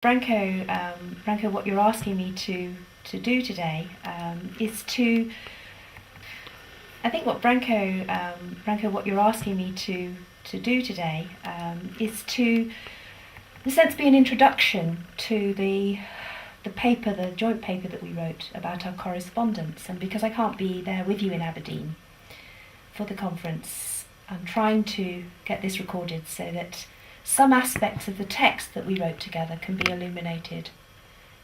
Branko, what you're asking me to do today is to. I think Branko, what you're asking me to do today is to, in a sense, be an introduction to the paper, the joint paper that we wrote about our correspondence. And because I can't be there with you in Aberdeen for the conference, I'm trying to get this recorded so that some aspects of the text that we wrote together can be illuminated.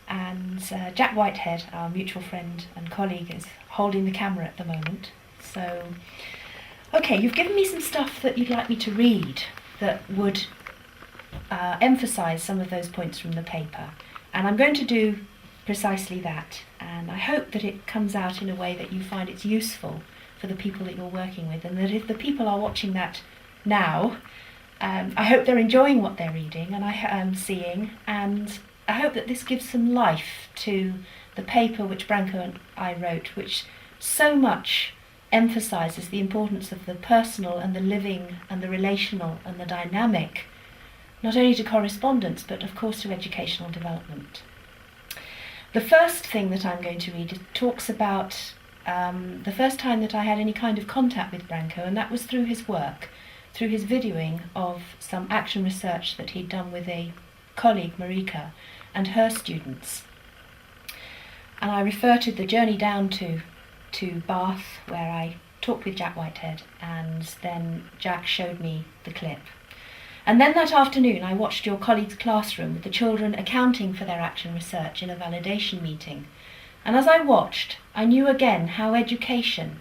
And Jack Whitehead, our mutual friend and colleague, is holding the camera at the moment. So, okay, you've given me some stuff that you'd like me to read that would emphasise some of those points from the paper. And I'm going to do precisely that. And I hope that it comes out in a way that you find it's useful for the people that you're working with, and that if the people are watching that now, I hope they're enjoying what they're reading and I am seeing, and I hope that this gives some life to the paper which Branko and I wrote, which so much emphasises the importance of the personal and the living and the relational and the dynamic, not only to correspondence but of course to educational development. The first thing that I'm going to read talks about the first time that I had any kind of contact with Branko, and that was through his work, through his videoing of some action research that he'd done with a colleague, Marika, and her students. And I refer to the journey down to Bath, where I talked with Jack Whitehead, and then Jack showed me the clip. And then that afternoon I watched your colleague's classroom with the children accounting for their action research in a validation meeting. And as I watched, I knew again how education,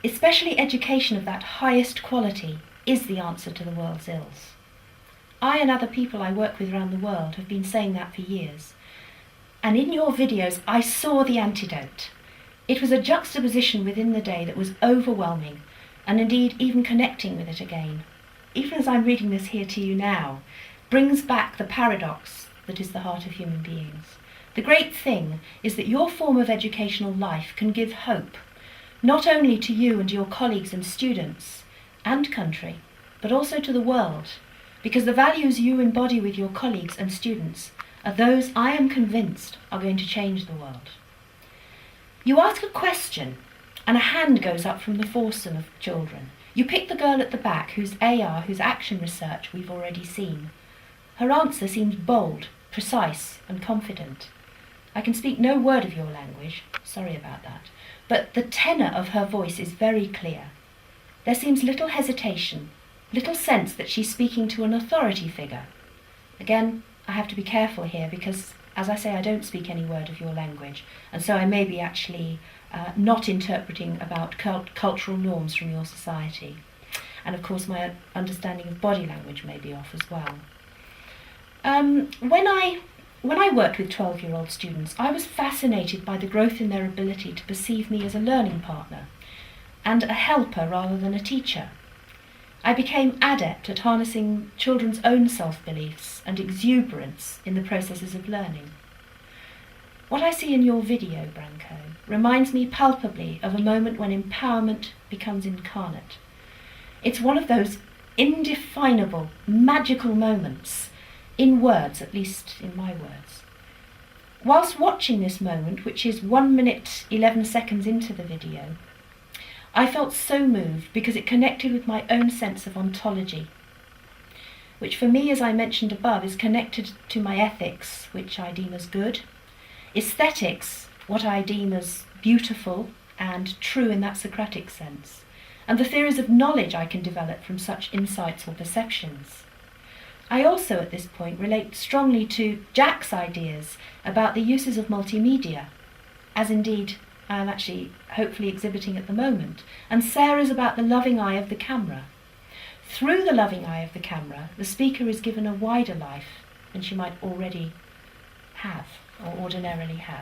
especially education of that highest quality, is the answer to the world's ills. I and other people I work with around the world have been saying that for years. And in your videos, I saw the antidote. It was a juxtaposition within the day that was overwhelming, and indeed even connecting with it again, even as I'm reading this here to you now, brings back the paradox that is the heart of human beings. The great thing is that your form of educational life can give hope, not only to you and your colleagues and students and country, but also to the world, because the values you embody with your colleagues and students are those I am convinced are going to change the world. You ask a question, and a hand goes up from the foursome of children. You pick the girl at the back, whose action research we've already seen. Her answer seems bold, precise, and confident. I can speak no word of your language, sorry about that, but the tenor of her voice is very clear. There seems little hesitation, little sense that she's speaking to an authority figure. Again, I have to be careful here because, as I say, I don't speak any word of your language, and so I may be actually not interpreting about cultural norms from your society. And of course my understanding of body language may be off as well. When I worked with 12-year-old students, I was fascinated by the growth in their ability to perceive me as a learning partner and a helper rather than a teacher. I became adept at harnessing children's own self-beliefs and exuberance in the processes of learning. What I see in your video, Branko, reminds me palpably of a moment when empowerment becomes incarnate. It's one of those indefinable, magical moments, in words, at least in my words. Whilst watching this moment, which is 1 minute 11 seconds into the video, I felt so moved because it connected with my own sense of ontology, which for me, as I mentioned above, is connected to my ethics, which I deem as good, aesthetics, what I deem as beautiful and true in that Socratic sense, and the theories of knowledge I can develop from such insights or perceptions. I also, at this point, relate strongly to Jack's ideas about the uses of multimedia, as indeed I am actually hopefully exhibiting at the moment, and Sarah's about the loving eye of the camera. Through the loving eye of the camera, the speaker is given a wider life than she might already have or ordinarily have.